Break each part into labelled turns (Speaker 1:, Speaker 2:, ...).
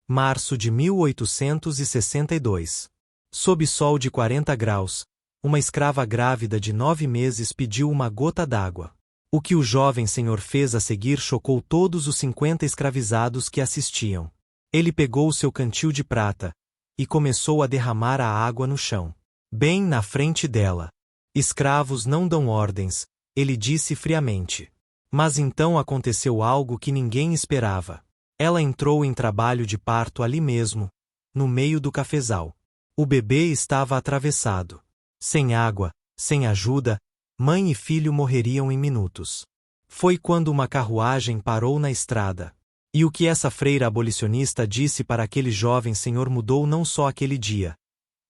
Speaker 1: Março de 1862. Sob sol de 40 graus, uma escrava grávida de 9 meses pediu uma gota d'água. O que o jovem senhor fez a seguir chocou todos os 50 escravizados que assistiam. Ele pegou seu cantil de prata e começou a derramar a água no chão, bem na frente dela. Escravos não dão ordens, ele disse friamente. Mas então aconteceu algo que ninguém esperava. Ela entrou em trabalho de parto ali mesmo, no meio do cafezal. O bebê estava atravessado. Sem água, sem ajuda, mãe e filho morreriam em minutos. Foi quando uma carruagem parou na estrada. E o que essa freira abolicionista disse para aquele jovem senhor mudou não só aquele dia.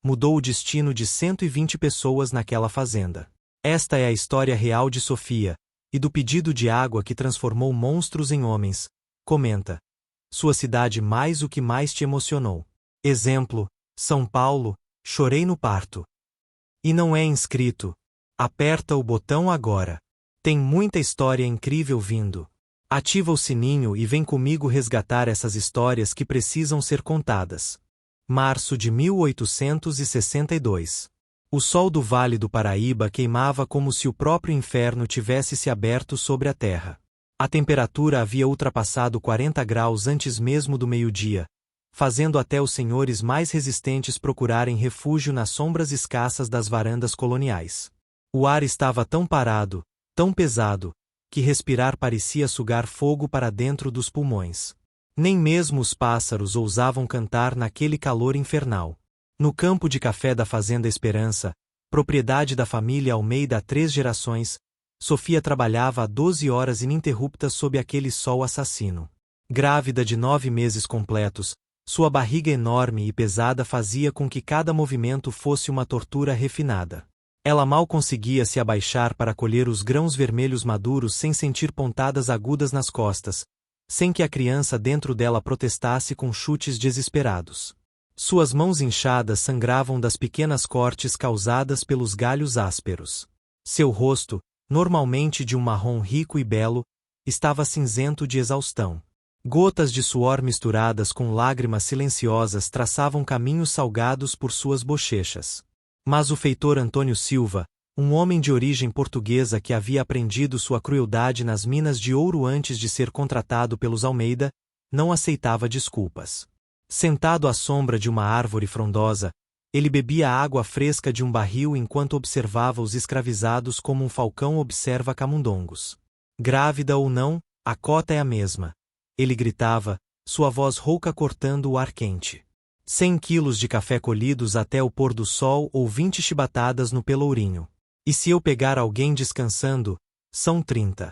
Speaker 1: Mudou o destino de 120 pessoas naquela fazenda. Esta é a história real de Sofia, e do pedido de água que transformou monstros em homens. Comenta. Sua cidade o que mais te emocionou. Exemplo, São Paulo, chorei no parto. E não é inscrito? Aperta o botão agora. Tem muita história incrível vindo. Ativa o sininho e vem comigo resgatar essas histórias que precisam ser contadas. Março de 1862. O sol do Vale do Paraíba queimava como se o próprio inferno tivesse se aberto sobre a terra. A temperatura havia ultrapassado 40 graus antes mesmo do meio-dia, fazendo até os senhores mais resistentes procurarem refúgio nas sombras escassas das varandas coloniais. O ar estava tão parado, tão pesado, que respirar parecia sugar fogo para dentro dos pulmões. Nem mesmo os pássaros ousavam cantar naquele calor infernal. No campo de café da Fazenda Esperança, propriedade da família Almeida há 3 gerações, Sofia trabalhava há 12 horas ininterruptas sob aquele sol assassino. Grávida de 9 meses completos, sua barriga enorme e pesada fazia com que cada movimento fosse uma tortura refinada. Ela mal conseguia se abaixar para colher os grãos vermelhos maduros sem sentir pontadas agudas nas costas, sem que a criança dentro dela protestasse com chutes desesperados. Suas mãos inchadas sangravam das pequenas cortes causadas pelos galhos ásperos. Seu rosto, normalmente de um marrom rico e belo, estava cinzento de exaustão. Gotas de suor misturadas com lágrimas silenciosas traçavam caminhos salgados por suas bochechas. Mas o feitor Antônio Silva, um homem de origem portuguesa que havia aprendido sua crueldade nas minas de ouro antes de ser contratado pelos Almeida, não aceitava desculpas. Sentado à sombra de uma árvore frondosa, ele bebia a água fresca de um barril enquanto observava os escravizados como um falcão observa camundongos. Grávida ou não, a cota é a mesma. Ele gritava, sua voz rouca cortando o ar quente. 100 quilos de café colhidos até o pôr do sol ou 20 chibatadas no pelourinho. E se eu pegar alguém descansando, são 30.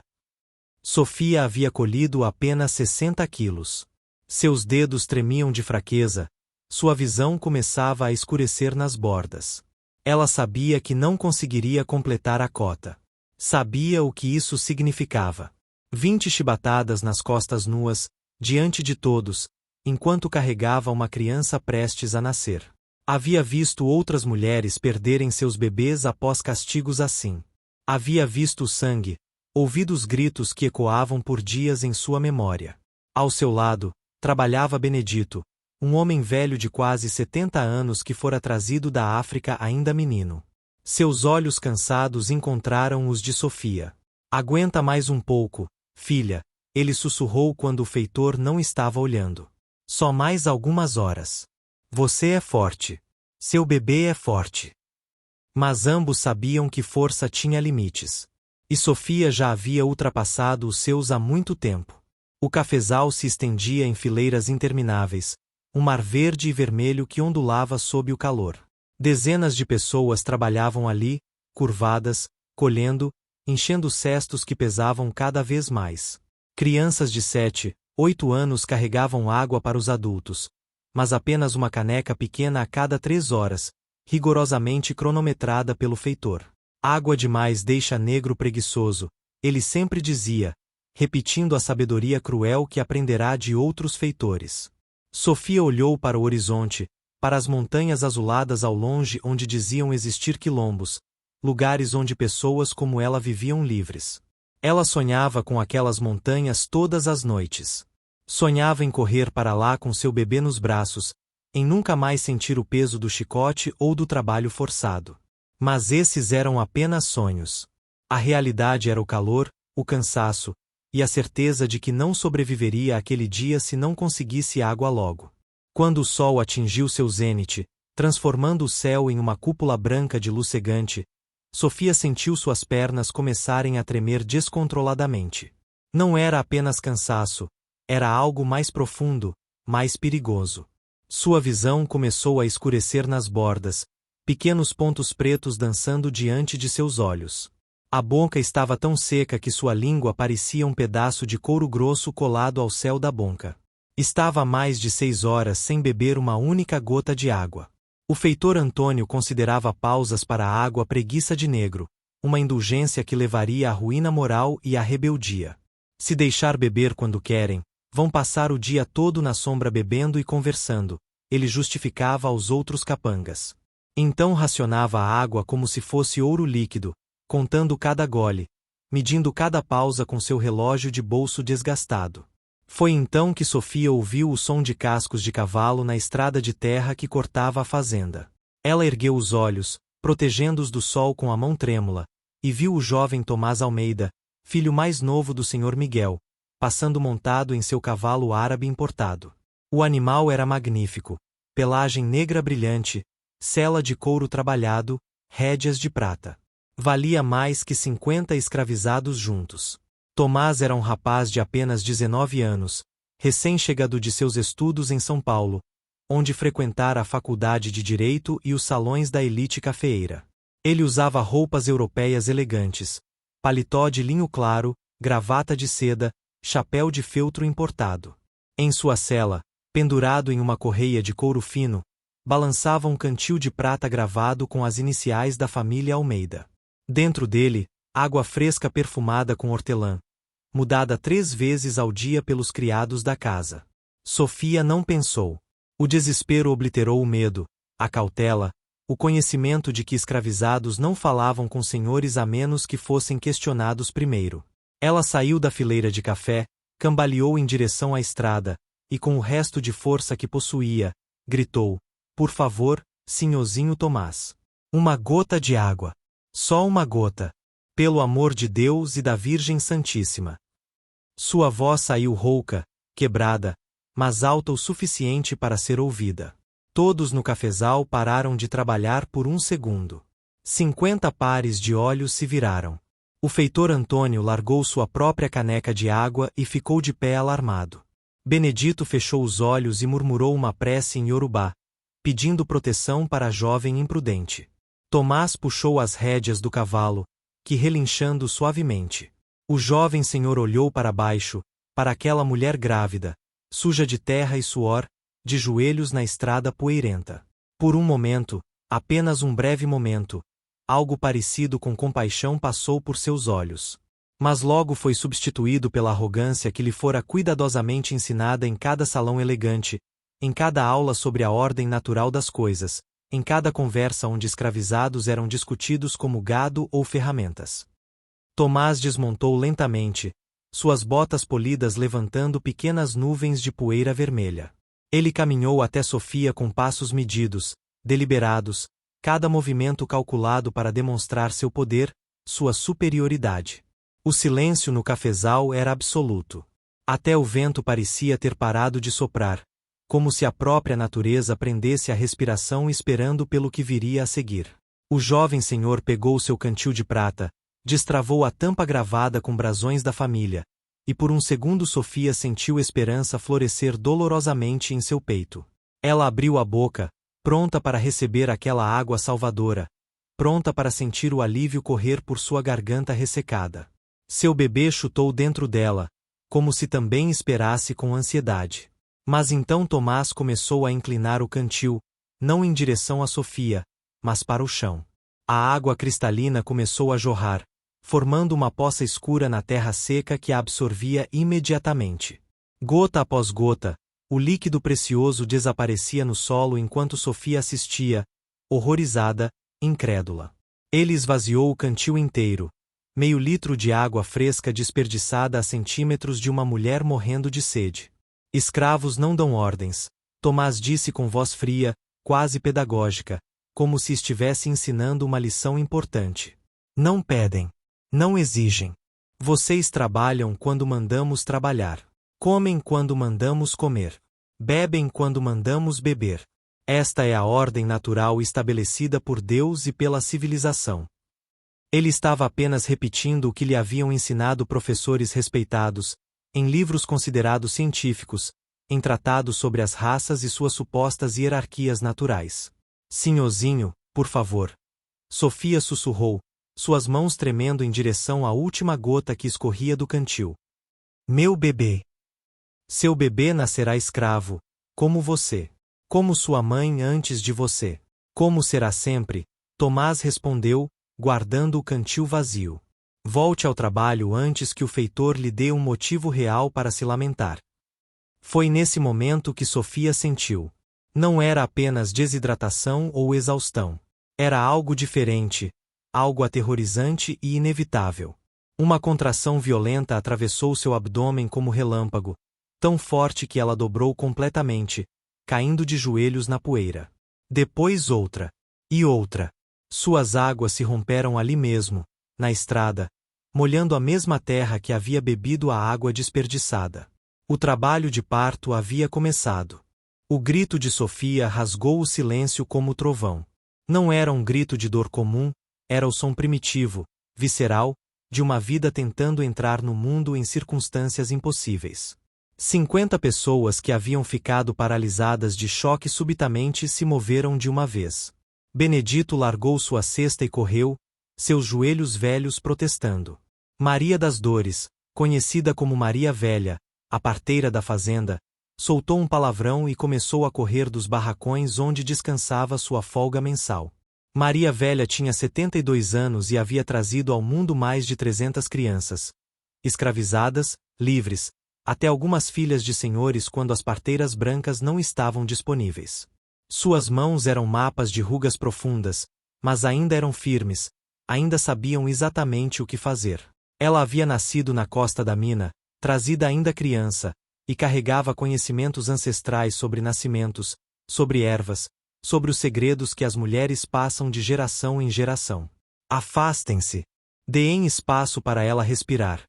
Speaker 1: Sofia havia colhido apenas 60 quilos. Seus dedos tremiam de fraqueza, sua visão começava a escurecer nas bordas. Ela sabia que não conseguiria completar a cota. Sabia o que isso significava. 20 chibatadas nas costas nuas, diante de todos, enquanto carregava uma criança prestes a nascer. Havia visto outras mulheres perderem seus bebês após castigos assim. Havia visto o sangue, ouvido os gritos que ecoavam por dias em sua memória. Ao seu lado, trabalhava Benedito, um homem velho de quase 70 anos que fora trazido da África ainda menino. Seus olhos cansados encontraram os de Sofia. Aguenta mais um pouco, filha, ele sussurrou quando o feitor não estava olhando. Só mais algumas horas. Você é forte. Seu bebê é forte. Mas ambos sabiam que força tinha limites. E Sofia já havia ultrapassado os seus há muito tempo. O cafezal se estendia em fileiras intermináveis, um mar verde e vermelho que ondulava sob o calor. Dezenas de pessoas trabalhavam ali, curvadas, colhendo, enchendo cestos que pesavam cada vez mais. Crianças de 7, 8 anos carregavam água para os adultos, mas apenas uma caneca pequena a cada 3 horas, rigorosamente cronometrada pelo feitor. Água demais deixa negro preguiçoso, ele sempre dizia, repetindo a sabedoria cruel que aprenderá de outros feitores. Sofia olhou para o horizonte, para as montanhas azuladas ao longe onde diziam existir quilombos, lugares onde pessoas como ela viviam livres. Ela sonhava com aquelas montanhas todas as noites. Sonhava em correr para lá com seu bebê nos braços, em nunca mais sentir o peso do chicote ou do trabalho forçado. Mas esses eram apenas sonhos. A realidade era o calor, o cansaço, e a certeza de que não sobreviveria àquele dia se não conseguisse água logo. Quando o sol atingiu seu zênite, transformando o céu em uma cúpula branca de luz cegante, Sofia sentiu suas pernas começarem a tremer descontroladamente. Não era apenas cansaço, era algo mais profundo, mais perigoso. Sua visão começou a escurecer nas bordas, pequenos pontos pretos dançando diante de seus olhos. A boca estava tão seca que sua língua parecia um pedaço de couro grosso colado ao céu da boca. Estava há mais de 6 horas sem beber uma única gota de água. O feitor Antônio considerava pausas para a água preguiça de negro, uma indulgência que levaria à ruína moral e à rebeldia. Se deixar beber quando querem, vão passar o dia todo na sombra bebendo e conversando, ele justificava aos outros capangas. Então racionava a água como se fosse ouro líquido, contando cada gole, medindo cada pausa com seu relógio de bolso desgastado. Foi então que Sofia ouviu o som de cascos de cavalo na estrada de terra que cortava a fazenda. Ela ergueu os olhos, protegendo-os do sol com a mão trêmula, e viu o jovem Tomás Almeida, filho mais novo do Sr. Miguel, passando montado em seu cavalo árabe importado. O animal era magnífico, pelagem negra brilhante, sela de couro trabalhado, rédeas de prata. Valia mais que 50 escravizados juntos. Tomás era um rapaz de apenas 19 anos, recém-chegado de seus estudos em São Paulo, onde frequentara a faculdade de Direito e os salões da elite cafeeira. Ele usava roupas europeias elegantes, paletó de linho claro, gravata de seda, chapéu de feltro importado. Em sua cela, pendurado em uma correia de couro fino, balançava um cantil de prata gravado com as iniciais da família Almeida. Dentro dele, água fresca perfumada com hortelã, mudada 3 vezes ao dia pelos criados da casa. Sofia não pensou. O desespero obliterou o medo, a cautela, o conhecimento de que escravizados não falavam com senhores a menos que fossem questionados primeiro. Ela saiu da fileira de café, cambaleou em direção à estrada, e com o resto de força que possuía, gritou: "Por favor, senhorzinho Tomás. Uma gota de água. Só uma gota. Pelo amor de Deus e da Virgem Santíssima." Sua voz saiu rouca, quebrada, mas alta o suficiente para ser ouvida. Todos no cafezal pararam de trabalhar por um segundo. 50 pares de olhos se viraram. O feitor Antônio largou sua própria caneca de água e ficou de pé alarmado. Benedito fechou os olhos e murmurou uma prece em Iorubá, pedindo proteção para a jovem imprudente. Tomás puxou as rédeas do cavalo, que relinchando suavemente. O jovem senhor olhou para baixo, para aquela mulher grávida, suja de terra e suor, de joelhos na estrada poeirenta. Por um momento, apenas um breve momento, algo parecido com compaixão passou por seus olhos. Mas logo foi substituído pela arrogância que lhe fora cuidadosamente ensinada em cada salão elegante, em cada aula sobre a ordem natural das coisas, em cada conversa onde escravizados eram discutidos como gado ou ferramentas. Tomás desmontou lentamente, suas botas polidas levantando pequenas nuvens de poeira vermelha. Ele caminhou até Sofia com passos medidos, deliberados, cada movimento calculado para demonstrar seu poder, sua superioridade. O silêncio no cafezal era absoluto. Até o vento parecia ter parado de soprar, como se a própria natureza prendesse a respiração esperando pelo que viria a seguir. O jovem senhor pegou seu cantil de prata, destravou a tampa gravada com brasões da família, e por um segundo Sofia sentiu esperança florescer dolorosamente em seu peito. Ela abriu a boca, pronta para receber aquela água salvadora, pronta para sentir o alívio correr por sua garganta ressecada. Seu bebê chutou dentro dela, como se também esperasse com ansiedade. Mas então Tomás começou a inclinar o cantil, não em direção a Sofia, mas para o chão. A água cristalina começou a jorrar, formando uma poça escura na terra seca que a absorvia imediatamente. Gota após gota, o líquido precioso desaparecia no solo enquanto Sofia assistia, horrorizada, incrédula. Ele esvaziou o cantil inteiro, meio litro de água fresca desperdiçada a centímetros de uma mulher morrendo de sede. Escravos não dão ordens, Tomás disse com voz fria, quase pedagógica, como se estivesse ensinando uma lição importante. Não pedem. Não exigem. Vocês trabalham quando mandamos trabalhar. Comem quando mandamos comer. Bebem quando mandamos beber. Esta é a ordem natural estabelecida por Deus e pela civilização. Ele estava apenas repetindo o que lhe haviam ensinado professores respeitados, em livros considerados científicos, em tratados sobre as raças e suas supostas hierarquias naturais. Sinhozinho, por favor. Sofia sussurrou, suas mãos tremendo em direção à última gota que escorria do cantil. Meu bebê. Seu bebê nascerá escravo, como você. Como sua mãe antes de você. Como será sempre, Tomás respondeu, guardando o cantil vazio. Volte ao trabalho antes que o feitor lhe dê um motivo real para se lamentar. Foi nesse momento que Sofia sentiu. Não era apenas desidratação ou exaustão. Era algo diferente, algo aterrorizante e inevitável. Uma contração violenta atravessou seu abdômen como relâmpago, tão forte que ela dobrou completamente, caindo de joelhos na poeira. Depois outra. E outra. Suas águas se romperam ali mesmo, na estrada, molhando a mesma terra que havia bebido a água desperdiçada. O trabalho de parto havia começado. O grito de Sofia rasgou o silêncio como trovão. Não era um grito de dor comum, era o som primitivo, visceral, de uma vida tentando entrar no mundo em circunstâncias impossíveis. 50 pessoas que haviam ficado paralisadas de choque subitamente se moveram de uma vez. Benedito largou sua cesta e correu, seus joelhos velhos protestando. Maria das Dores, conhecida como Maria Velha, a parteira da fazenda, soltou um palavrão e começou a correr dos barracões onde descansava sua folga mensal. Maria Velha tinha 72 anos e havia trazido ao mundo mais de 300 crianças. Escravizadas, livres, até algumas filhas de senhores quando as parteiras brancas não estavam disponíveis. Suas mãos eram mapas de rugas profundas, mas ainda eram firmes, ainda sabiam exatamente o que fazer. Ela havia nascido na costa da mina, trazida ainda criança, e carregava conhecimentos ancestrais sobre nascimentos, sobre ervas, sobre os segredos que as mulheres passam de geração em geração. Afastem-se! Deem espaço para ela respirar.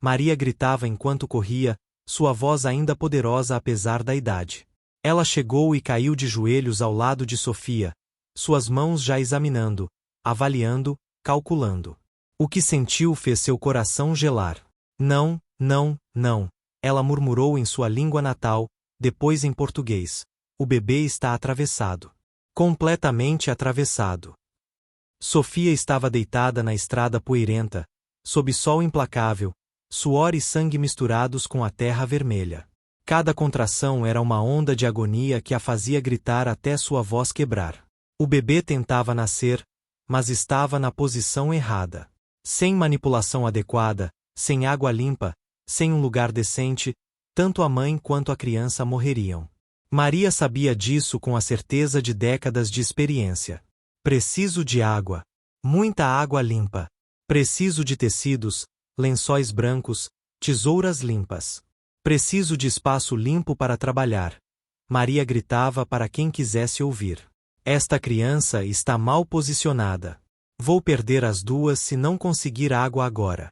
Speaker 1: Maria gritava enquanto corria, sua voz ainda poderosa apesar da idade. Ela chegou e caiu de joelhos ao lado de Sofia, suas mãos já examinando, avaliando, calculando. O que sentiu fez seu coração gelar. Não, não, não, ela murmurou em sua língua natal, depois em português. O bebê está atravessado. Completamente atravessado. Sofia estava deitada na estrada poeirenta, sob sol implacável, suor e sangue misturados com a terra vermelha. Cada contração era uma onda de agonia que a fazia gritar até sua voz quebrar. O bebê tentava nascer, mas estava na posição errada. Sem manipulação adequada, sem água limpa, sem um lugar decente, tanto a mãe quanto a criança morreriam. Maria sabia disso com a certeza de décadas de experiência. Preciso de água. Muita água limpa. Preciso de tecidos, lençóis brancos, tesouras limpas. Preciso de espaço limpo para trabalhar. Maria gritava para quem quisesse ouvir. Esta criança está mal posicionada. Vou perder as duas se não conseguir água agora.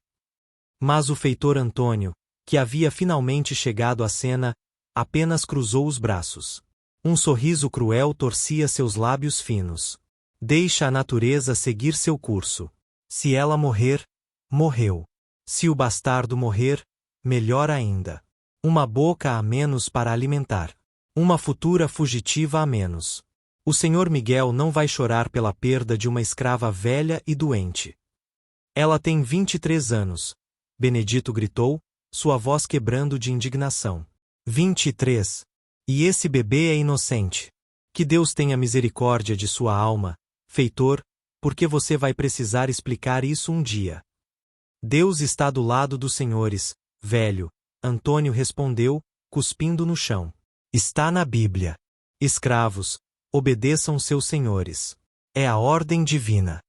Speaker 1: Mas o feitor Antônio, que havia finalmente chegado à cena, apenas cruzou os braços. Um sorriso cruel torcia seus lábios finos. Deixa a natureza seguir seu curso. Se ela morrer, morreu. Se o bastardo morrer, melhor ainda. Uma boca a menos para alimentar. Uma futura fugitiva a menos. O Senhor Miguel não vai chorar pela perda de uma escrava velha e doente. Ela tem 23 anos. Benedito gritou, sua voz quebrando de indignação. 23. E esse bebê é inocente. Que Deus tenha misericórdia de sua alma, feitor, porque você vai precisar explicar isso um dia. Deus está do lado dos senhores, velho, Antônio respondeu, cuspindo no chão. Está na Bíblia. Escravos, obedeçam seus senhores. É a ordem divina.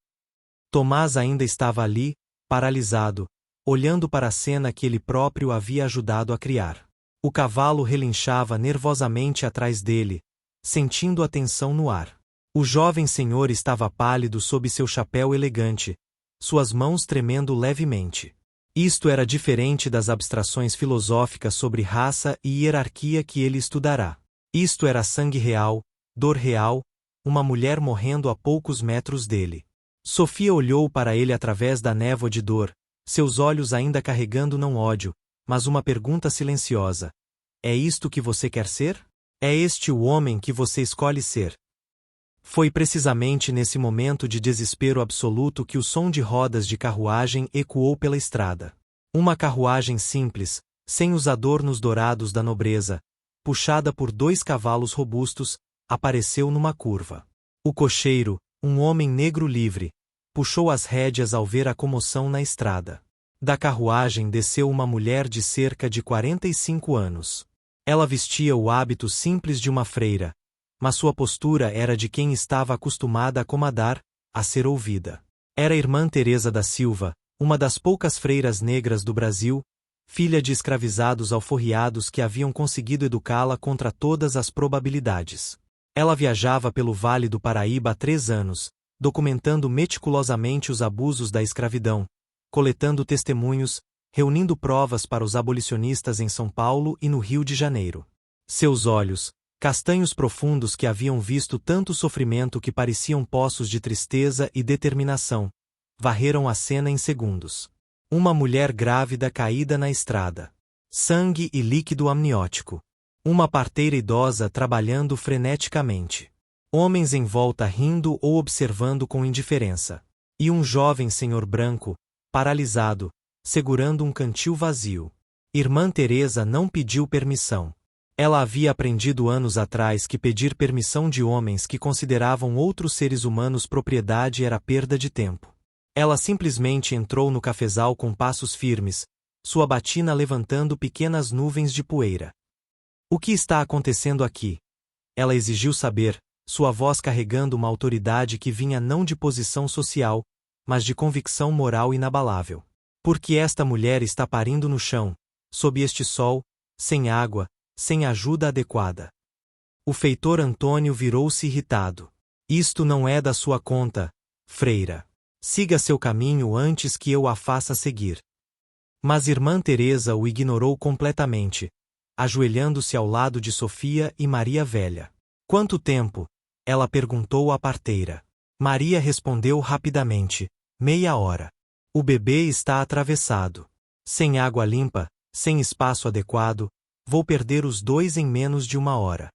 Speaker 1: Tomás ainda estava ali, paralisado, olhando para a cena que ele próprio havia ajudado a criar. O cavalo relinchava nervosamente atrás dele, sentindo a tensão no ar. O jovem senhor estava pálido sob seu chapéu elegante, suas mãos tremendo levemente. Isto era diferente das abstrações filosóficas sobre raça e hierarquia que ele estudará. Isto era sangue real, dor real, uma mulher morrendo a poucos metros dele. Sofia olhou para ele através da névoa de dor, seus olhos ainda carregando não ódio, mas uma pergunta silenciosa. É isto que você quer ser? É este o homem que você escolhe ser? Foi precisamente nesse momento de desespero absoluto que o som de rodas de carruagem ecoou pela estrada. Uma carruagem simples, sem os adornos dourados da nobreza, puxada por 2 cavalos robustos, apareceu numa curva. O cocheiro, um homem negro livre, puxou as rédeas ao ver a comoção na estrada. Da carruagem desceu uma mulher de cerca de 45 anos. Ela vestia o hábito simples de uma freira, mas sua postura era de quem estava acostumada a comandar, a ser ouvida. Era a irmã Teresa da Silva, uma das poucas freiras negras do Brasil, filha de escravizados alforriados que haviam conseguido educá-la contra todas as probabilidades. Ela viajava pelo Vale do Paraíba há 3 anos, documentando meticulosamente os abusos da escravidão, coletando testemunhos, reunindo provas para os abolicionistas em São Paulo e no Rio de Janeiro. Seus olhos, castanhos profundos que haviam visto tanto sofrimento que pareciam poços de tristeza e determinação, varreram a cena em segundos. Uma mulher grávida caída na estrada. Sangue e líquido amniótico. Uma parteira idosa trabalhando freneticamente. Homens em volta rindo ou observando com indiferença. E um jovem senhor branco, paralisado, segurando um cantil vazio. Irmã Teresa não pediu permissão. Ela havia aprendido anos atrás que pedir permissão de homens que consideravam outros seres humanos propriedade era perda de tempo. Ela simplesmente entrou no cafezal com passos firmes, sua batina levantando pequenas nuvens de poeira. O que está acontecendo aqui? Ela exigiu saber, sua voz carregando uma autoridade que vinha não de posição social, mas de convicção moral inabalável. Porque esta mulher está parindo no chão, sob este sol, sem água, sem ajuda adequada. O feitor Antônio virou-se irritado. Isto não é da sua conta, freira. Siga seu caminho antes que eu a faça seguir. Mas irmã Teresa o ignorou completamente, ajoelhando-se ao lado de Sofia e Maria Velha. Quanto tempo? Ela perguntou à parteira. Maria respondeu rapidamente. 30 minutos. O bebê está atravessado. Sem água limpa, sem espaço adequado, vou perder os 2 em menos de 1 hora.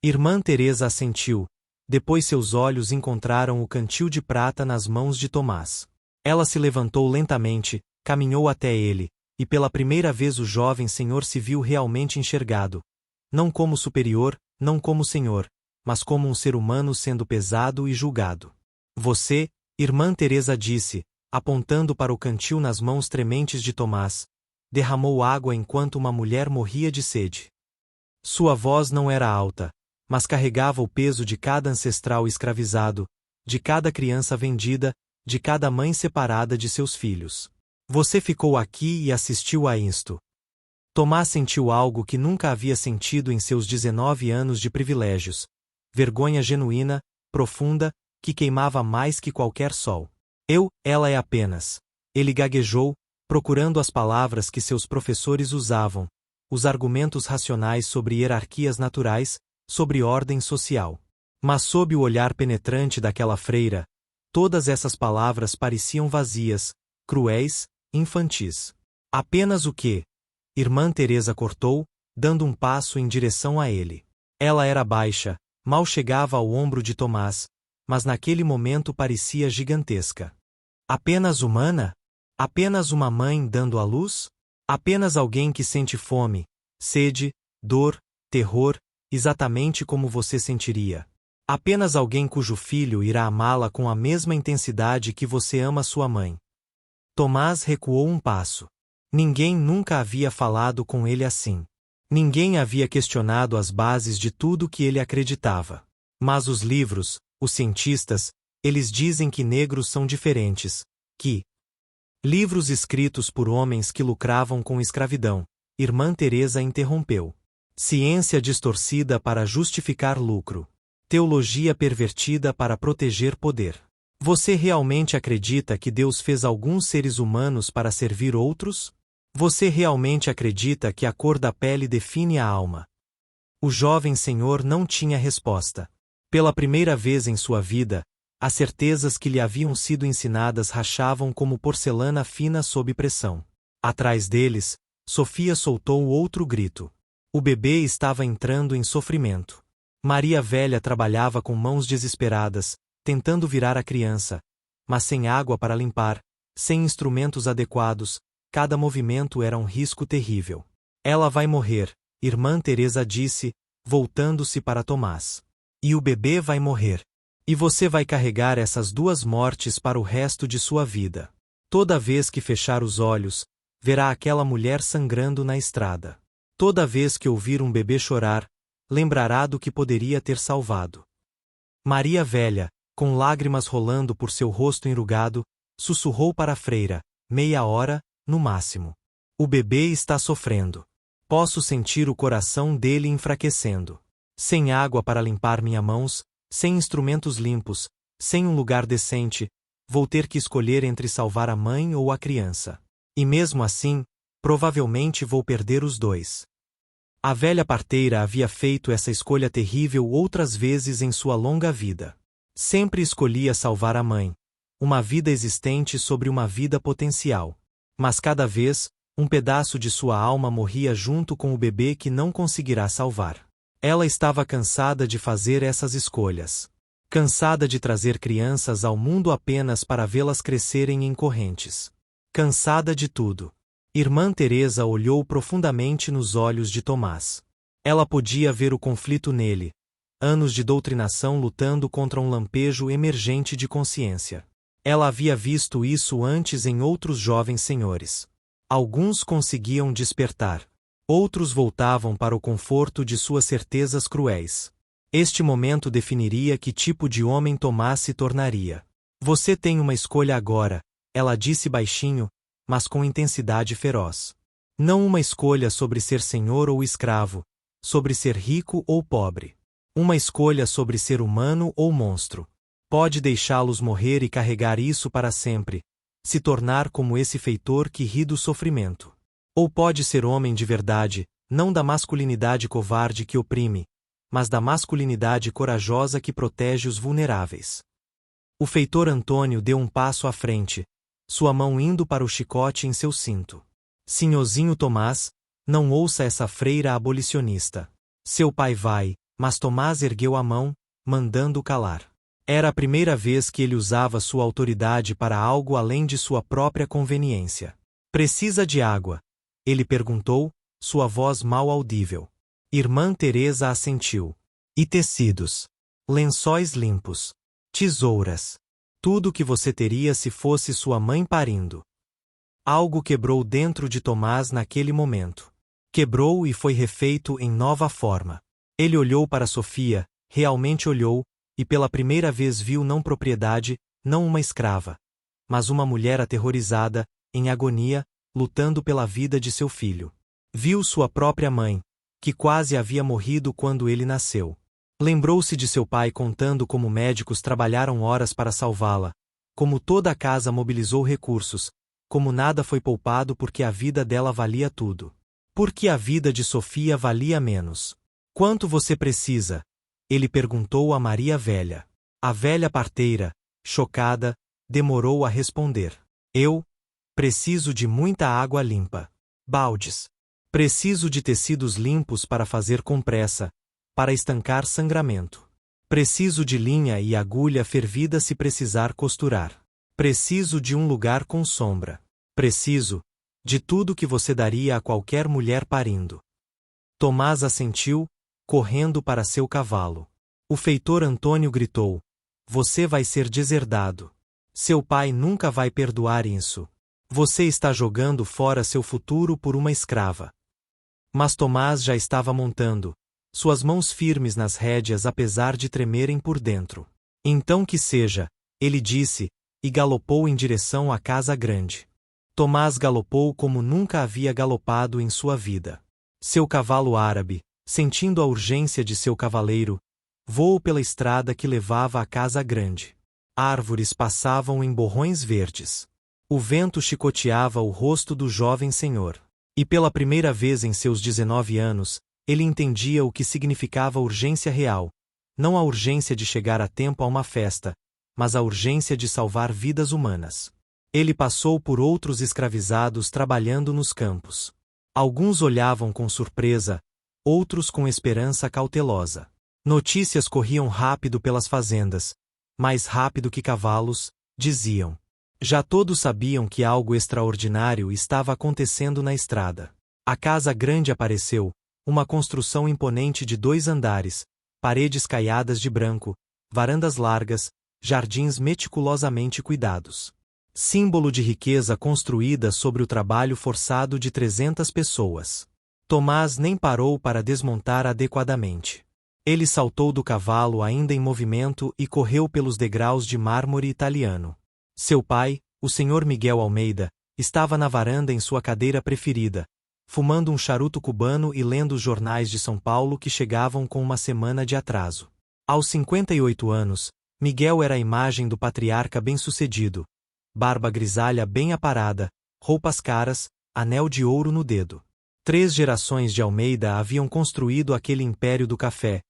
Speaker 1: Irmã Teresa assentiu, depois seus olhos encontraram o cantil de prata nas mãos de Tomás. Ela se levantou lentamente, caminhou até ele, e pela primeira vez o jovem senhor se viu realmente enxergado. Não como superior, não como senhor, mas como um ser humano sendo pesado e julgado. Você, irmã Teresa disse, apontando para o cantil nas mãos trementes de Tomás, derramou água enquanto uma mulher morria de sede. Sua voz não era alta, mas carregava o peso de cada ancestral escravizado, de cada criança vendida, de cada mãe separada de seus filhos. Você ficou aqui e assistiu a isto. Tomás sentiu algo que nunca havia sentido em seus 19 anos de privilégios. Vergonha genuína, profunda, que queimava mais que qualquer sol. Ela é apenas. Ele gaguejou, procurando as palavras que seus professores usavam, os argumentos racionais sobre hierarquias naturais, sobre ordem social. Mas sob o olhar penetrante daquela freira, todas essas palavras pareciam vazias, cruéis, infantis. Apenas o que? Irmã Teresa cortou, dando um passo em direção a ele. Ela era baixa, mal chegava ao ombro de Tomás, mas naquele momento parecia gigantesca. Apenas humana? Apenas uma mãe dando à luz? Apenas alguém que sente fome, sede, dor, terror, exatamente como você sentiria. Apenas alguém cujo filho irá amá-la com a mesma intensidade que você ama sua mãe. Tomás recuou um passo. Ninguém nunca havia falado com ele assim. Ninguém havia questionado as bases de tudo que ele acreditava. Mas os livros, os cientistas, eles dizem que negros são diferentes, que livros escritos por homens que lucravam com escravidão, Irmã Teresa interrompeu. Ciência distorcida para justificar lucro. Teologia pervertida para proteger poder. Você realmente acredita que Deus fez alguns seres humanos para servir outros? Você realmente acredita que a cor da pele define a alma? O jovem senhor não tinha resposta. Pela primeira vez em sua vida, as certezas que lhe haviam sido ensinadas rachavam como porcelana fina sob pressão. Atrás deles, Sofia soltou outro grito. O bebê estava entrando em sofrimento. Maria Velha trabalhava com mãos desesperadas, tentando virar a criança, mas sem água para limpar, sem instrumentos adequados, cada movimento era um risco terrível. Ela vai morrer, Irmã Teresa disse, voltando-se para Tomás. E o bebê vai morrer. E você vai carregar essas duas mortes para o resto de sua vida. Toda vez que fechar os olhos, verá aquela mulher sangrando na estrada. Toda vez que ouvir um bebê chorar, lembrará do que poderia ter salvado. Maria Velha, com lágrimas rolando por seu rosto enrugado, sussurrou para a freira, 30 minutos, no máximo. O bebê está sofrendo. Posso sentir o coração dele enfraquecendo. Sem água para limpar minhas mãos, sem instrumentos limpos, sem um lugar decente, vou ter que escolher entre salvar a mãe ou a criança. E mesmo assim, provavelmente vou perder os dois. A velha parteira havia feito essa escolha terrível outras vezes em sua longa vida. Sempre escolhia salvar a mãe, uma vida existente sobre uma vida potencial. Mas cada vez, um pedaço de sua alma morria junto com o bebê que não conseguirá salvar. Ela estava cansada de fazer essas escolhas. Cansada de trazer crianças ao mundo apenas para vê-las crescerem em correntes. Cansada de tudo. Irmã Teresa olhou profundamente nos olhos de Tomás. Ela podia ver o conflito nele, anos de doutrinação lutando contra um lampejo emergente de consciência. Ela havia visto isso antes em outros jovens senhores. Alguns conseguiam despertar. Outros voltavam para o conforto de suas certezas cruéis. Este momento definiria que tipo de homem Tomás se tornaria. Você tem uma escolha agora, ela disse baixinho, mas com intensidade feroz. Não uma escolha sobre ser senhor ou escravo, sobre ser rico ou pobre. Uma escolha sobre ser humano ou monstro. Pode deixá-los morrer e carregar isso para sempre, se tornar como esse feitor que ri do sofrimento. Ou pode ser homem de verdade, não da masculinidade covarde que oprime, mas da masculinidade corajosa que protege os vulneráveis. O feitor Antônio deu um passo à frente, sua mão indo para o chicote em seu cinto. Sinhozinho Tomás, não ouça essa freira abolicionista. Seu pai vai, mas Tomás ergueu a mão, mandando calar. Era a primeira vez que ele usava sua autoridade para algo além de sua própria conveniência. Precisa de água? Ele perguntou, sua voz mal audível. Irmã Teresa assentiu. E tecidos? Lençóis limpos. Tesouras. Tudo o que você teria se fosse sua mãe parindo. Algo quebrou dentro de Tomás naquele momento. Quebrou e foi refeito em nova forma. Ele olhou para Sofia, realmente olhou, e pela primeira vez viu não propriedade, não uma escrava, mas uma mulher aterrorizada, em agonia, lutando pela vida de seu filho. Viu sua própria mãe, que quase havia morrido quando ele nasceu. Lembrou-se de seu pai contando como médicos trabalharam horas para salvá-la, como toda a casa mobilizou recursos, como nada foi poupado porque a vida dela valia tudo. Porque a vida de Sofia valia menos. Quanto você precisa? Ele perguntou a Maria Velha. A velha parteira, chocada, demorou a responder. Eu preciso de muita água limpa. Baldes. Preciso de tecidos limpos para fazer compressa, para estancar sangramento. Preciso de linha e agulha fervida se precisar costurar. Preciso de um lugar com sombra. Preciso de tudo que você daria a qualquer mulher parindo. Tomás assentiu, correndo para seu cavalo. O feitor Antônio gritou: Você vai ser deserdado. Seu pai nunca vai perdoar isso. Você está jogando fora seu futuro por uma escrava. Mas Tomás já estava montando, suas mãos firmes nas rédeas apesar de tremerem por dentro. Então que seja, ele disse, e galopou em direção à casa grande. Tomás galopou como nunca havia galopado em sua vida. Seu cavalo árabe, sentindo a urgência de seu cavaleiro, voou pela estrada que levava à casa grande. Árvores passavam em borrões verdes. O vento chicoteava o rosto do jovem senhor. E pela primeira vez em seus 19 anos, ele entendia o que significava urgência real, não a urgência de chegar a tempo a uma festa, mas a urgência de salvar vidas humanas. Ele passou por outros escravizados trabalhando nos campos. Alguns olhavam com surpresa, outros com esperança cautelosa. Notícias corriam rápido pelas fazendas, mais rápido que cavalos, diziam. Já todos sabiam que algo extraordinário estava acontecendo na estrada. A casa grande apareceu, uma construção imponente de 2 andares, paredes caiadas de branco, varandas largas, jardins meticulosamente cuidados. Símbolo de riqueza construída sobre o trabalho forçado de 300 pessoas. Tomás nem parou para desmontar adequadamente. Ele saltou do cavalo ainda em movimento e correu pelos degraus de mármore italiano. Seu pai, o Sr. Miguel Almeida, estava na varanda em sua cadeira preferida, fumando um charuto cubano e lendo os jornais de São Paulo que chegavam com uma semana de atraso. Aos 58 anos, Miguel era a imagem do patriarca bem-sucedido. Barba grisalha bem aparada, roupas caras, anel de ouro no dedo. 3 gerações de Almeida haviam construído aquele império do café,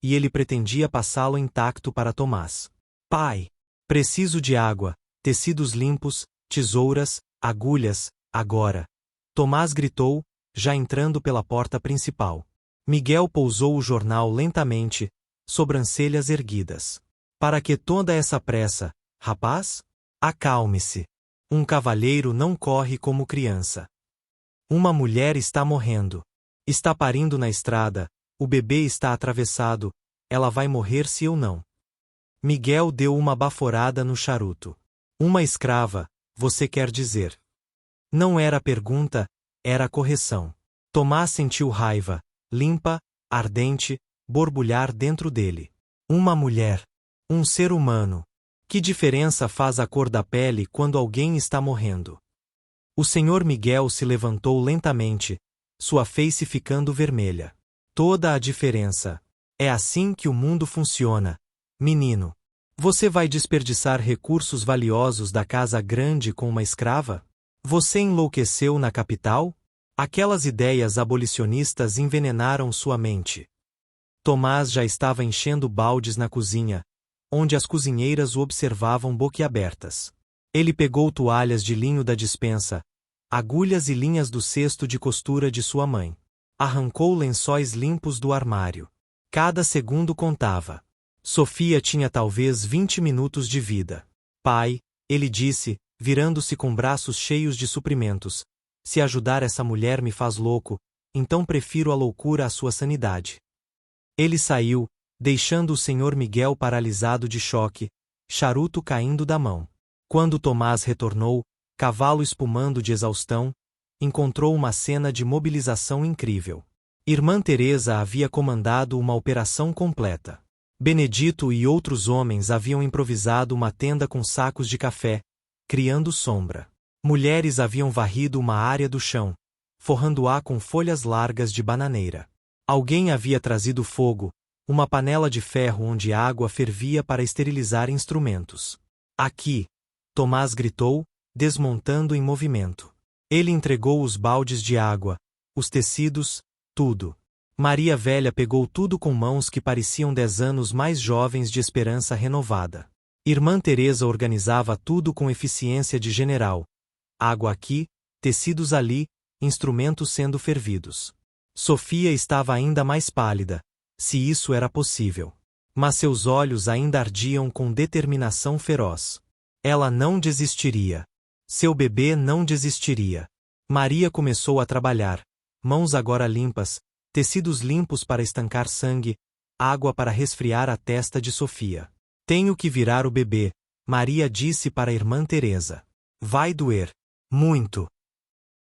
Speaker 1: e ele pretendia passá-lo intacto para Tomás. Pai, preciso de água, tecidos limpos, tesouras, agulhas, agora. Tomás gritou, já entrando pela porta principal. Miguel pousou o jornal lentamente, sobrancelhas erguidas. Para que toda essa pressa, rapaz? Acalme-se. Um cavalheiro não corre como criança. Uma mulher está morrendo. Está parindo na estrada, o bebê está atravessado, ela vai morrer se eu não. Miguel deu uma baforada no charuto. Uma escrava, você quer dizer? Não era pergunta, era correção. Tomás sentiu raiva, limpa, ardente, borbulhar dentro dele. Uma mulher. Um ser humano. Que diferença faz a cor da pele quando alguém está morrendo? O Sr. Miguel se levantou lentamente, sua face ficando vermelha. Toda a diferença. É assim que o mundo funciona, menino. Você vai desperdiçar recursos valiosos da casa grande com uma escrava? Você enlouqueceu na capital? Aquelas ideias abolicionistas envenenaram sua mente. Tomás já estava enchendo baldes na cozinha, onde as cozinheiras o observavam boquiabertas. Ele pegou toalhas de linho da despensa, agulhas e linhas do cesto de costura de sua mãe. Arrancou lençóis limpos do armário. Cada segundo contava. Sofia tinha talvez 20 minutos de vida. Pai, ele disse, virando-se com braços cheios de suprimentos, se ajudar essa mulher me faz louco, então prefiro a loucura à sua sanidade. Ele saiu, deixando o Sr. Miguel paralisado de choque, charuto caindo da mão. Quando Tomás retornou, cavalo espumando de exaustão, encontrou uma cena de mobilização incrível. Irmã Teresa havia comandado uma operação completa. Benedito e outros homens haviam improvisado uma tenda com sacos de café, criando sombra. Mulheres haviam varrido uma área do chão, forrando-a com folhas largas de bananeira. Alguém havia trazido fogo, uma panela de ferro onde água fervia para esterilizar instrumentos. Aqui! Tomás gritou, desmontando em movimento. Ele entregou os baldes de água, os tecidos, tudo. Maria Velha pegou tudo com mãos que pareciam 10 anos mais jovens de esperança renovada. Irmã Teresa organizava tudo com eficiência de general. Água aqui, tecidos ali, instrumentos sendo fervidos. Sofia estava ainda mais pálida, se isso era possível. Mas seus olhos ainda ardiam com determinação feroz. Ela não desistiria. Seu bebê não desistiria. Maria começou a trabalhar, mãos agora limpas, tecidos limpos para estancar sangue, água para resfriar a testa de Sofia. Tenho que virar o bebê, Maria disse para a irmã Teresa. Vai doer. Muito.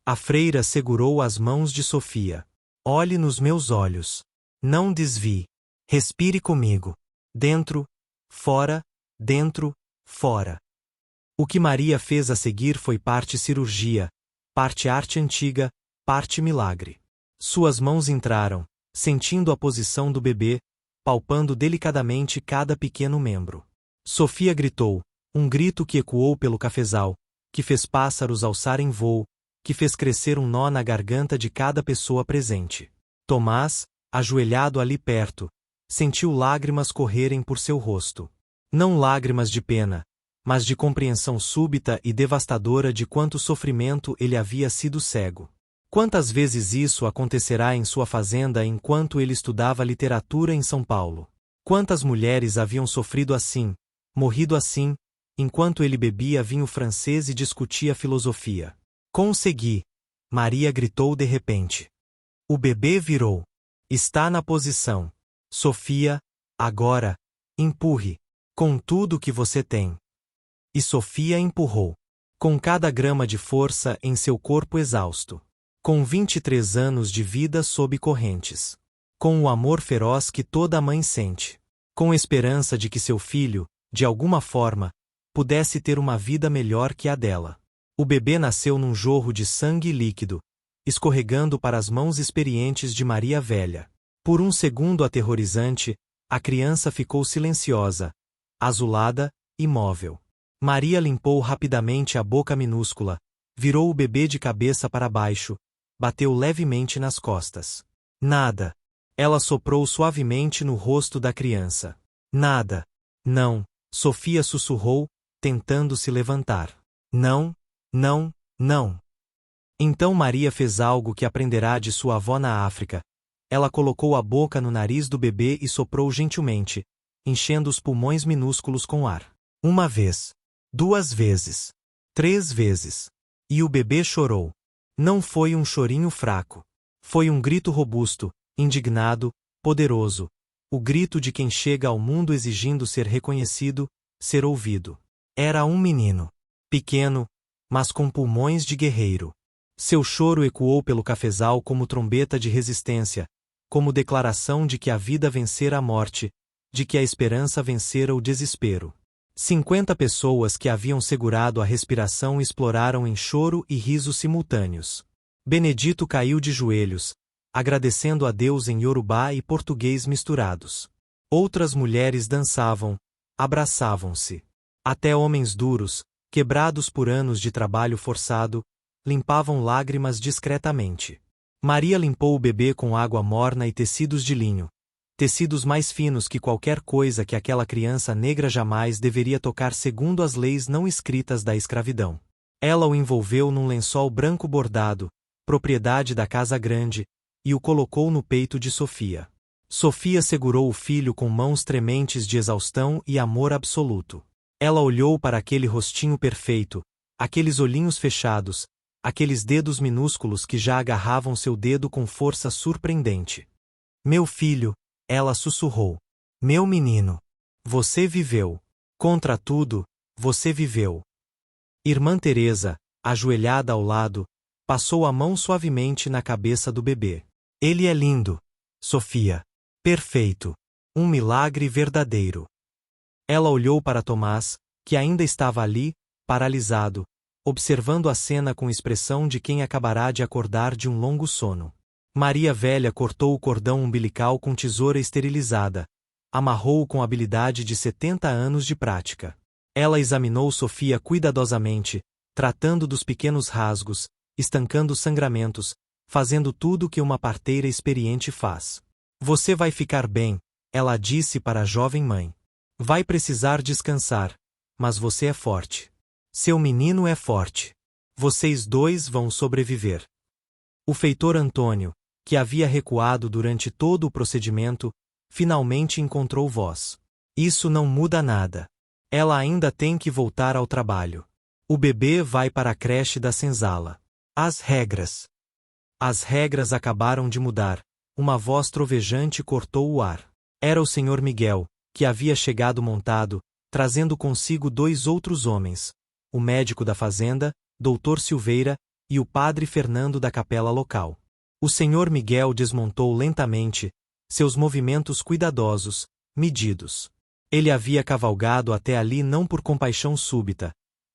Speaker 1: A freira segurou as mãos de Sofia. Olhe nos meus olhos. Não desvie. Respire comigo. Dentro, fora, fora. O que Maria fez a seguir foi parte cirurgia, parte arte antiga, parte milagre. Suas mãos entraram, sentindo a posição do bebê, palpando delicadamente cada pequeno membro. Sofia gritou, um grito que ecoou pelo cafezal, que fez pássaros alçarem voo, que fez crescer um nó na garganta de cada pessoa presente. Tomás, ajoelhado ali perto, sentiu lágrimas correrem por seu rosto. Não lágrimas de pena, mas de compreensão súbita e devastadora de quanto sofrimento ele havia sido cego. Quantas vezes isso acontecerá em sua fazenda enquanto ele estudava literatura em São Paulo? Quantas mulheres haviam sofrido assim, morrido assim, enquanto ele bebia vinho francês e discutia filosofia? Consegui! Maria gritou de repente. O bebê virou. Está na posição. Sofia, agora, empurre. Com tudo que você tem. E Sofia empurrou. Com cada grama de força em seu corpo exausto. Com 23 anos de vida sob correntes. Com o amor feroz que toda mãe sente. Com esperança de que seu filho, de alguma forma, pudesse ter uma vida melhor que a dela. O bebê nasceu num jorro de sangue líquido, escorregando para as mãos experientes de Maria Velha. Por um segundo aterrorizante, a criança ficou silenciosa, azulada, imóvel. Maria limpou rapidamente a boca minúscula, virou o bebê de cabeça para baixo, bateu levemente nas costas. Nada. Ela soprou suavemente no rosto da criança. Nada. Não. Sofia sussurrou, tentando se levantar. Não, não, não. Então Maria fez algo que aprenderá de sua avó na África. Ela colocou a boca no nariz do bebê e soprou gentilmente, enchendo os pulmões minúsculos com ar. 1 vez. 2 vezes. 3 vezes. E o bebê chorou. Não foi um chorinho fraco. Foi um grito robusto, indignado, poderoso. O grito de quem chega ao mundo exigindo ser reconhecido, ser ouvido. Era um menino. Pequeno, mas com pulmões de guerreiro. Seu choro ecoou pelo cafezal como trombeta de resistência, como declaração de que a vida vencera a morte, de que a esperança vencera o desespero. 50 pessoas que haviam segurado a respiração exploraram em choro e riso simultâneos. Benedito caiu de joelhos, agradecendo a Deus em iorubá e português misturados. Outras mulheres dançavam, abraçavam-se. Até homens duros, quebrados por anos de trabalho forçado, limpavam lágrimas discretamente. Maria limpou o bebê com água morna e tecidos de linho, tecidos mais finos que qualquer coisa que aquela criança negra jamais deveria tocar segundo as leis não escritas da escravidão. Ela o envolveu num lençol branco bordado, propriedade da casa grande, e o colocou no peito de Sofia. Sofia segurou o filho com mãos trementes de exaustão e amor absoluto. Ela olhou para aquele rostinho perfeito, aqueles olhinhos fechados, aqueles dedos minúsculos que já agarravam seu dedo com força surpreendente. Meu filho, ela sussurrou. Meu menino. Você viveu. Contra tudo, você viveu. Irmã Teresa, ajoelhada ao lado, passou a mão suavemente na cabeça do bebê. Ele é lindo, Sofia. Perfeito. Um milagre verdadeiro. Ela olhou para Tomás, que ainda estava ali, paralisado, observando a cena com expressão de quem acabará de acordar de um longo sono. Maria Velha cortou o cordão umbilical com tesoura esterilizada, amarrou-o com habilidade de 70 anos de prática. Ela examinou Sofia cuidadosamente, tratando dos pequenos rasgos, estancando sangramentos, fazendo tudo o que uma parteira experiente faz. Você vai ficar bem, ela disse para a jovem mãe. Vai precisar descansar, mas você é forte. Seu menino é forte. Vocês dois vão sobreviver. O feitor Antônio, que havia recuado durante todo o procedimento, finalmente encontrou voz. Isso não muda nada. Ela ainda tem que voltar ao trabalho. O bebê vai para a creche da senzala. As regras. As regras acabaram de mudar. Uma voz trovejante cortou o ar. Era o Sr. Miguel, que havia chegado montado, trazendo consigo 2 outros homens, o médico da fazenda, Dr. Silveira, e o padre Fernando da capela local. O Sr. Miguel desmontou lentamente, seus movimentos cuidadosos, medidos. Ele havia cavalgado até ali não por compaixão súbita,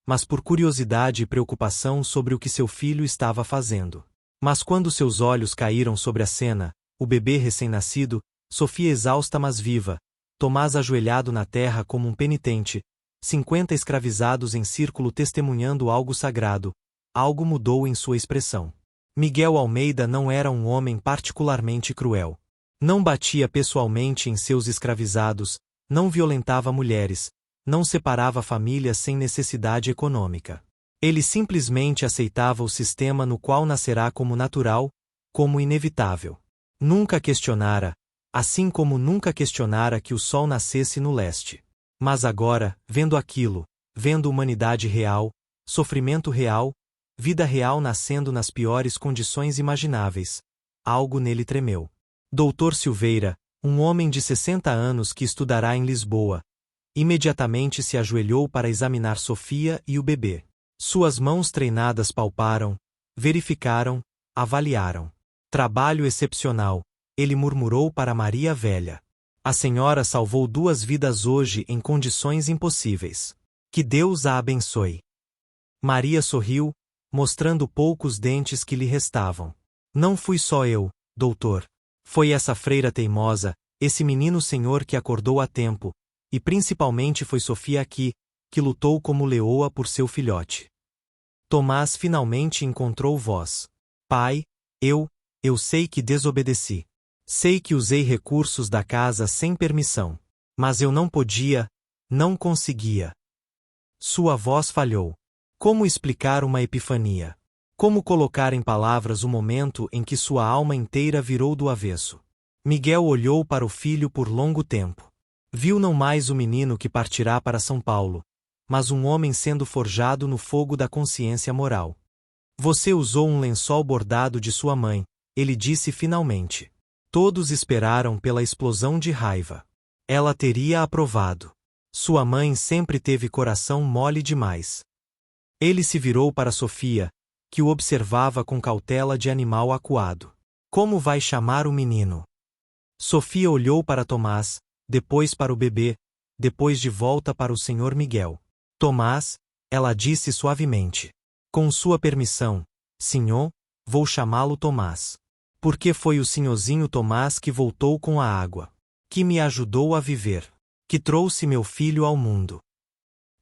Speaker 1: mas por curiosidade e preocupação sobre o que seu filho estava fazendo. Mas quando seus olhos caíram sobre a cena, o bebê recém-nascido, Sofia exausta mas viva, Tomás ajoelhado na terra como um penitente, 50 escravizados em círculo testemunhando algo sagrado, algo mudou em sua expressão. Miguel Almeida não era um homem particularmente cruel. Não batia pessoalmente em seus escravizados, não violentava mulheres, não separava famílias sem necessidade econômica. Ele simplesmente aceitava o sistema no qual nascerá como natural, como inevitável. Nunca questionara, assim como nunca questionara que o sol nascesse no leste. Mas agora, vendo aquilo, vendo humanidade real, sofrimento real, vida real nascendo nas piores condições imagináveis, algo nele tremeu. Doutor Silveira, um homem de 60 anos que estudará em Lisboa, imediatamente se ajoelhou para examinar Sofia e o bebê. Suas mãos treinadas palparam, verificaram, avaliaram. Trabalho excepcional, ele murmurou para Maria Velha. A senhora salvou 2 vidas hoje em condições impossíveis. Que Deus a abençoe. Maria sorriu, mostrando poucos dentes que lhe restavam. Não fui só eu, doutor. Foi essa freira teimosa, esse menino senhor que acordou a tempo, e principalmente foi Sofia aqui, que lutou como leoa por seu filhote. Tomás finalmente encontrou voz. Pai, eu sei que desobedeci. Sei que usei recursos da casa sem permissão. Mas eu não podia, não conseguia. Sua voz falhou. Como explicar uma epifania? Como colocar em palavras o momento em que sua alma inteira virou do avesso? Miguel olhou para o filho por longo tempo. Viu não mais o menino que partirá para São Paulo, mas um homem sendo forjado no fogo da consciência moral. Você usou um lençol bordado de sua mãe, ele disse finalmente. Todos esperaram pela explosão de raiva. Ela teria aprovado. Sua mãe sempre teve coração mole demais. Ele se virou para Sofia, que o observava com cautela de animal acuado. Como vai chamar o menino? Sofia olhou para Tomás, depois para o bebê, depois de volta para o senhor Miguel. Tomás, ela disse suavemente. Com sua permissão, senhor, vou chamá-lo Tomás. Porque foi o senhorzinho Tomás que voltou com a água. Que me ajudou a viver. Que trouxe meu filho ao mundo.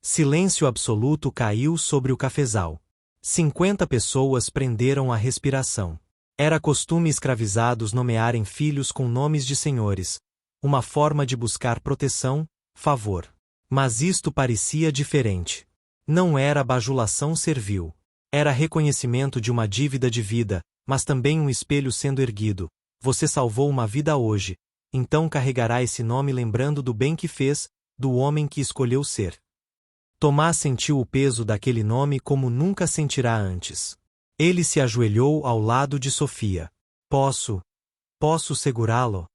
Speaker 1: Silêncio absoluto caiu sobre o cafezal. 50 pessoas prenderam a respiração. Era costume escravizados nomearem filhos com nomes de senhores, uma forma de buscar proteção, favor. Mas isto parecia diferente. Não era bajulação servil. Era reconhecimento de uma dívida de vida, mas também um espelho sendo erguido. Você salvou uma vida hoje, então carregará esse nome lembrando do bem que fez, do homem que escolheu ser. Tomás sentiu o peso daquele nome como nunca sentirá antes. Ele se ajoelhou ao lado de Sofia. Posso segurá-lo?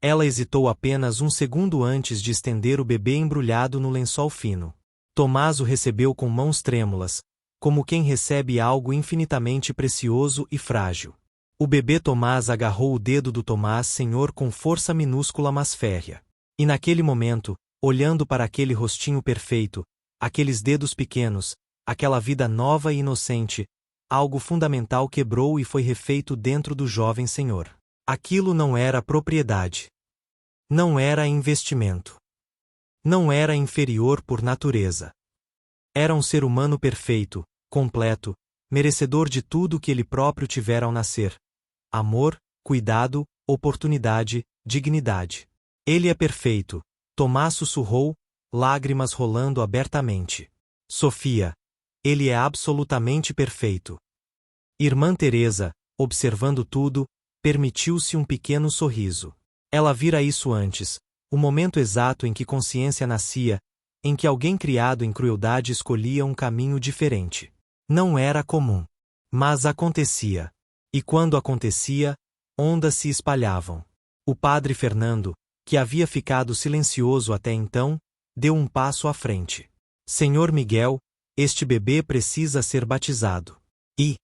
Speaker 1: Ela hesitou apenas um segundo antes de estender o bebê embrulhado no lençol fino. Tomás o recebeu com mãos trêmulas, como quem recebe algo infinitamente precioso e frágil. O bebê Tomás agarrou o dedo do Tomás Senhor com força minúscula mas férrea. E naquele momento, olhando para aquele rostinho perfeito, aqueles dedos pequenos, aquela vida nova e inocente, algo fundamental quebrou e foi refeito dentro do jovem senhor. Aquilo não era propriedade. Não era investimento. Não era inferior por natureza. Era um ser humano perfeito, completo, merecedor de tudo que ele próprio tivera ao nascer. Amor, cuidado, oportunidade, dignidade. Ele é perfeito. Tomás sussurrou, lágrimas rolando abertamente. Sofia. Ele é absolutamente perfeito. Irmã Teresa, observando tudo, permitiu-se um pequeno sorriso. Ela vira isso antes, o momento exato em que consciência nascia, em que alguém criado em crueldade escolhia um caminho diferente. Não era comum. Mas acontecia. E quando acontecia, ondas se espalhavam. O padre Fernando, que havia ficado silencioso até então, deu um passo à frente. Senhor Miguel, este bebê precisa ser batizado. E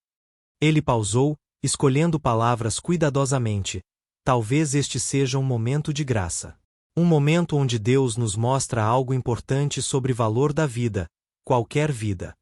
Speaker 1: ele pausou, escolhendo palavras cuidadosamente. Talvez este seja um momento de graça. Um momento onde Deus nos mostra algo importante sobre o valor da vida, qualquer vida.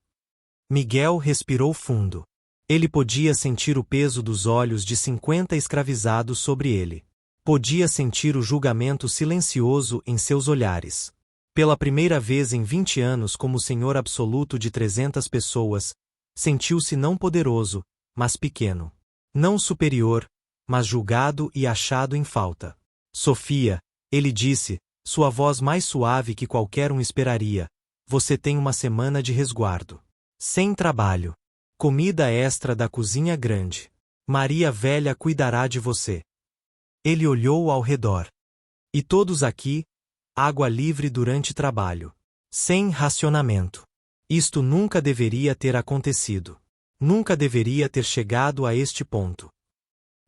Speaker 1: Miguel respirou fundo. Ele podia sentir o peso dos olhos de 50 escravizados sobre ele. Podia sentir o julgamento silencioso em seus olhares. Pela primeira vez em 20 anos como senhor absoluto de 300 pessoas, sentiu-se não poderoso, mas pequeno. Não superior, mas julgado e achado em falta. Sofia, ele disse, sua voz mais suave que qualquer um esperaria, você tem uma semana de resguardo. Sem trabalho. Comida extra da cozinha grande. Maria Velha cuidará de você. Ele olhou ao redor. E todos aqui, água livre durante trabalho. Sem racionamento. Isto nunca deveria ter acontecido. Nunca deveria ter chegado a este ponto.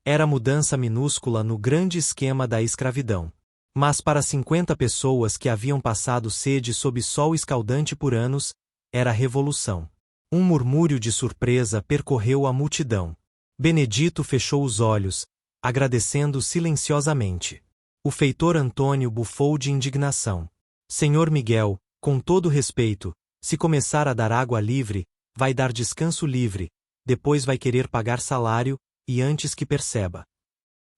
Speaker 1: Era mudança minúscula no grande esquema da escravidão. Mas para 50 pessoas que haviam passado sede sob sol escaldante por anos, era revolução. Um murmúrio de surpresa percorreu a multidão. Benedito fechou os olhos, agradecendo silenciosamente. O feitor Antônio bufou de indignação. Senhor Miguel, com todo respeito, se começar a dar água livre, vai dar descanso livre, depois vai querer pagar salário, e antes que perceba.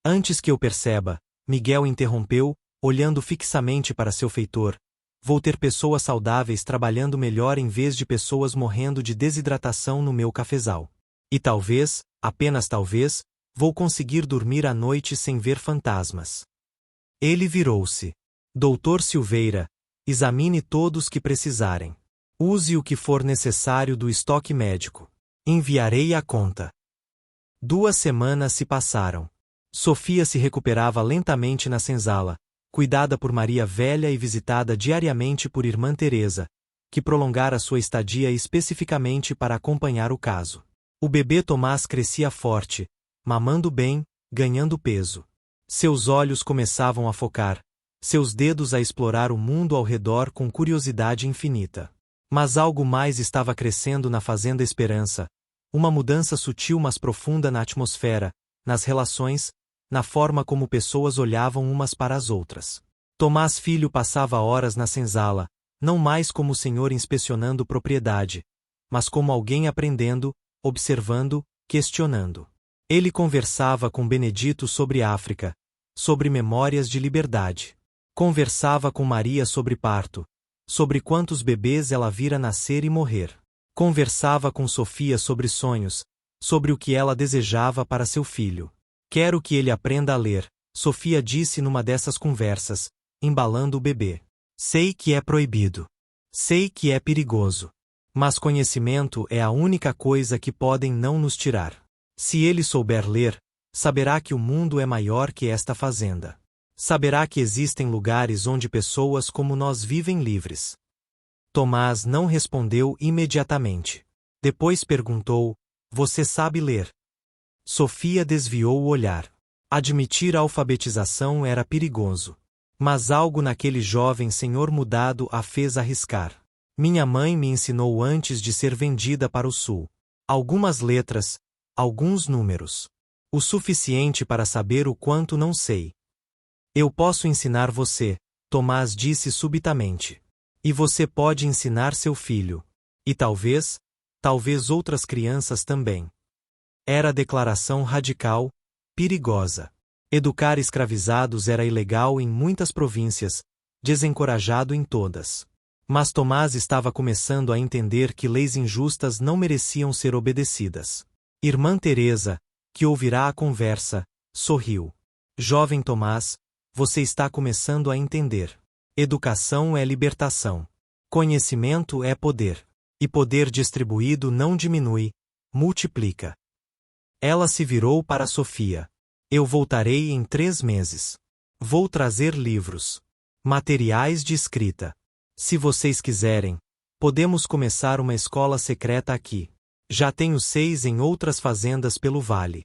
Speaker 1: Antes que eu perceba, Miguel interrompeu, olhando fixamente para seu feitor, vou ter pessoas saudáveis trabalhando melhor em vez de pessoas morrendo de desidratação no meu cafezal. E talvez, apenas talvez, vou conseguir dormir à noite sem ver fantasmas. Ele virou-se. Doutor Silveira, examine todos que precisarem. Use o que for necessário do estoque médico. Enviarei a conta. 2 semanas se passaram. Sofia se recuperava lentamente na senzala, cuidada por Maria Velha e visitada diariamente por irmã Teresa, que prolongara sua estadia especificamente para acompanhar o caso. O bebê Tomás crescia forte, mamando bem, ganhando peso. Seus olhos começavam a focar, seus dedos a explorar o mundo ao redor com curiosidade infinita. Mas algo mais estava crescendo na Fazenda Esperança, uma mudança sutil mas profunda na atmosfera, nas relações, na forma como pessoas olhavam umas para as outras. Tomás filho passava horas na senzala, não mais como o senhor inspecionando propriedade, mas como alguém aprendendo, observando, questionando. Ele conversava com Benedito sobre África, sobre memórias de liberdade. Conversava com Maria sobre parto, sobre quantos bebês ela vira nascer e morrer. Conversava com Sofia sobre sonhos, sobre o que ela desejava para seu filho. Quero que ele aprenda a ler, Sofia disse numa dessas conversas, embalando o bebê. Sei que é proibido. Sei que é perigoso. Mas conhecimento é a única coisa que podem não nos tirar. Se ele souber ler, saberá que o mundo é maior que esta fazenda. Saberá que existem lugares onde pessoas como nós vivem livres. Tomás não respondeu imediatamente. Depois perguntou, você sabe ler? Sofia desviou o olhar. Admitir a alfabetização era perigoso. Mas algo naquele jovem senhor mudado a fez arriscar. Minha mãe me ensinou antes de ser vendida para o sul. Algumas letras, alguns números. O suficiente para saber o quanto não sei. Eu posso ensinar você, Tomás disse subitamente. E você pode ensinar seu filho. E talvez outras crianças também. Era declaração radical, perigosa. Educar escravizados era ilegal em muitas províncias, desencorajado em todas. Mas Tomás estava começando a entender que leis injustas não mereciam ser obedecidas. Irmã Teresa, que ouvirá a conversa, sorriu. Jovem Tomás, você está começando a entender. Educação é libertação. Conhecimento é poder. E poder distribuído não diminui, multiplica. Ela se virou para Sofia. Eu voltarei em 3 meses. Vou trazer livros. Materiais de escrita. Se vocês quiserem, podemos começar uma escola secreta aqui. Já tenho 6 em outras fazendas pelo vale.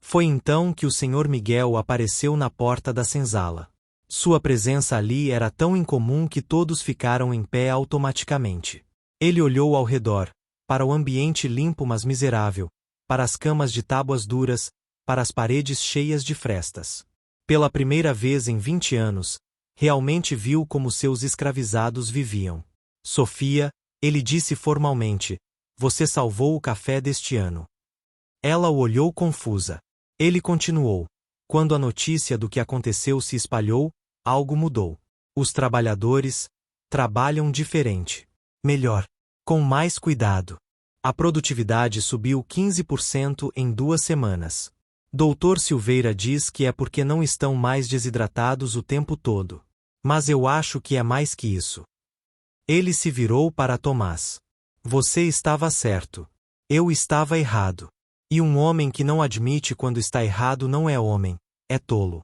Speaker 1: Foi então que o senhor Miguel apareceu na porta da senzala. Sua presença ali era tão incomum que todos ficaram em pé automaticamente. Ele olhou ao redor, para o ambiente limpo mas miserável, para as camas de tábuas duras, para as paredes cheias de frestas. Pela primeira vez em 20 anos, realmente viu como seus escravizados viviam. Sofia, Ele disse formalmente: Você salvou o café deste ano. Ela o olhou confusa. Ele continuou: Quando a notícia do que aconteceu se espalhou, algo mudou. Os trabalhadores trabalham diferente. Melhor. Com mais cuidado. A produtividade subiu 15% em 2 semanas. Dr. Silveira diz que é porque não estão mais desidratados o tempo todo. Mas eu acho que é mais que isso. Ele se virou para Tomás. Você estava certo. Eu estava errado. E um homem que não admite quando está errado não é homem, é tolo.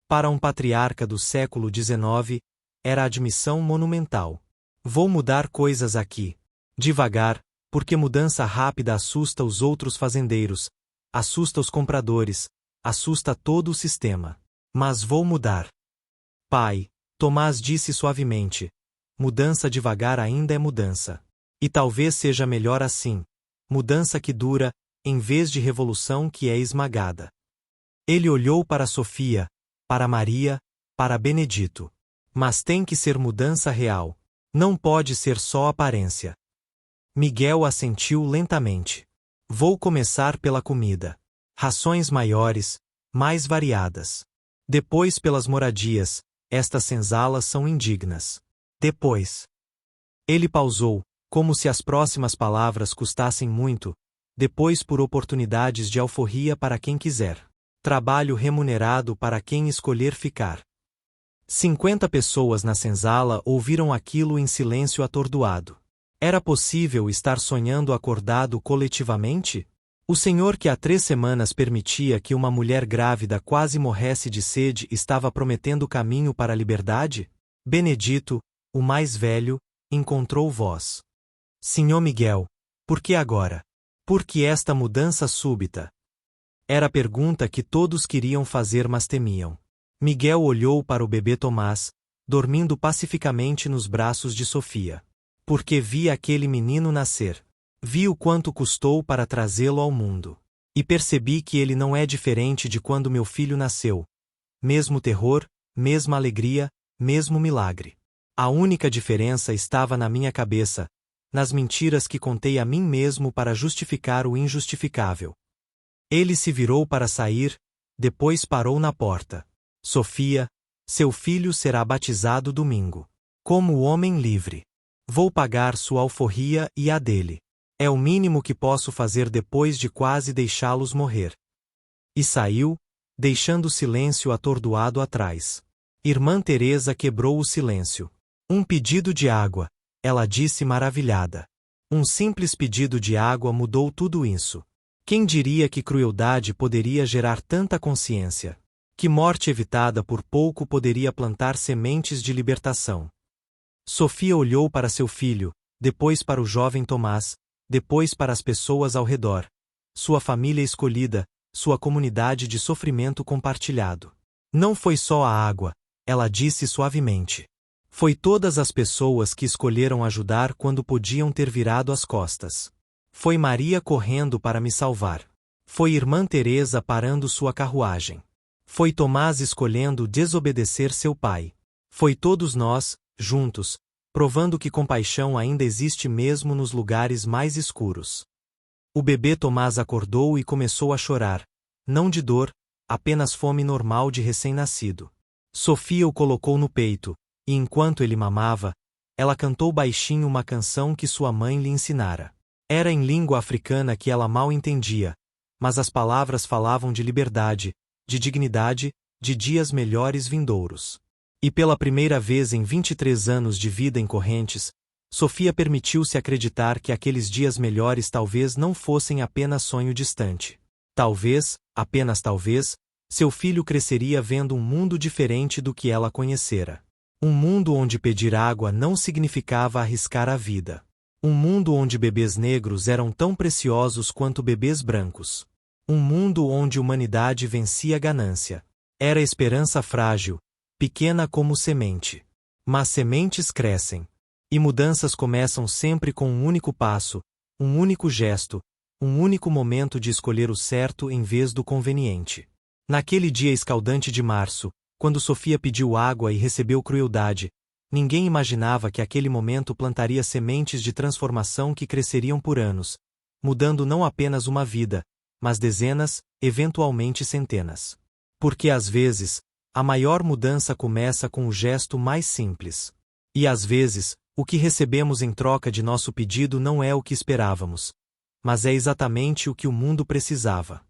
Speaker 1: Para um patriarca do século XIX, era a admissão monumental. Vou mudar coisas aqui. Devagar, porque mudança rápida assusta os outros fazendeiros, assusta os compradores, assusta todo o sistema. Mas vou mudar. Pai, Tomás disse suavemente, mudança devagar ainda é mudança. E talvez seja melhor assim, mudança que dura, em vez de revolução que é esmagada. Ele olhou para Sofia, para Maria, para Benedito. Mas tem que ser mudança real. Não pode ser só aparência. Miguel assentiu lentamente. Vou começar pela comida. Rações maiores, mais variadas. Depois pelas moradias, estas senzalas são indignas. Depois. Ele pausou, como se as próximas palavras custassem muito, depois por oportunidades de alforria para quem quiser. Trabalho remunerado para quem escolher ficar. 50 pessoas na senzala ouviram aquilo em silêncio atordoado. Era possível estar sonhando acordado coletivamente? O senhor que há 3 semanas permitia que uma mulher grávida quase morresse de sede estava prometendo caminho para a liberdade? Benedito, o mais velho, encontrou voz. Senhor Miguel, por que agora? Por que esta mudança súbita? Era a pergunta que todos queriam fazer mas temiam. Miguel olhou para o bebê Tomás, dormindo pacificamente nos braços de Sofia. Porque vi aquele menino nascer. Vi o quanto custou para trazê-lo ao mundo. E percebi que ele não é diferente de quando meu filho nasceu. Mesmo terror, mesma alegria, mesmo milagre. A única diferença estava na minha cabeça, nas mentiras que contei a mim mesmo para justificar o injustificável. Ele se virou para sair, depois parou na porta. Sofia, seu filho será batizado domingo. Como homem livre. Vou pagar sua alforria e a dele. É o mínimo que posso fazer depois de quase deixá-los morrer. E saiu, deixando o silêncio atordoado atrás. Irmã Teresa quebrou o silêncio. Um pedido de água, ela disse maravilhada. Um simples pedido de água mudou tudo isso. Quem diria que crueldade poderia gerar tanta consciência? Que morte evitada por pouco poderia plantar sementes de libertação? Sofia olhou para seu filho, depois para o jovem Tomás, depois para as pessoas ao redor. Sua família escolhida, sua comunidade de sofrimento compartilhado. Não foi só a água, ela disse suavemente. Foi todas as pessoas que escolheram ajudar quando podiam ter virado as costas. Foi Maria correndo para me salvar. Foi Irmã Teresa parando sua carruagem. Foi Tomás escolhendo desobedecer seu pai. Foi todos nós, juntos, provando que compaixão ainda existe mesmo nos lugares mais escuros. O bebê Tomás acordou e começou a chorar, não de dor, apenas fome normal de recém-nascido. Sofia o colocou no peito, e enquanto ele mamava, ela cantou baixinho uma canção que sua mãe lhe ensinara. Era em língua africana que ela mal entendia, mas as palavras falavam de liberdade, de dignidade, de dias melhores vindouros. E pela primeira vez em 23 anos de vida em Correntes, Sofia permitiu-se acreditar que aqueles dias melhores talvez não fossem apenas sonho distante. Talvez, apenas talvez, seu filho cresceria vendo um mundo diferente do que ela conhecera. Um mundo onde pedir água não significava arriscar a vida. Um mundo onde bebês negros eram tão preciosos quanto bebês brancos. Um mundo onde humanidade vencia a ganância. Era esperança frágil, pequena como semente. Mas sementes crescem. E mudanças começam sempre com um único passo, um único gesto, um único momento de escolher o certo em vez do conveniente. Naquele dia escaldante de março, quando Sofia pediu água e recebeu crueldade, Ninguém imaginava que aquele momento plantaria sementes de transformação que cresceriam por anos, mudando não apenas uma vida, mas dezenas, eventualmente centenas. Porque às vezes, a maior mudança começa com o gesto mais simples. E às vezes, o que recebemos em troca de nosso pedido não é o que esperávamos, mas é exatamente o que o mundo precisava.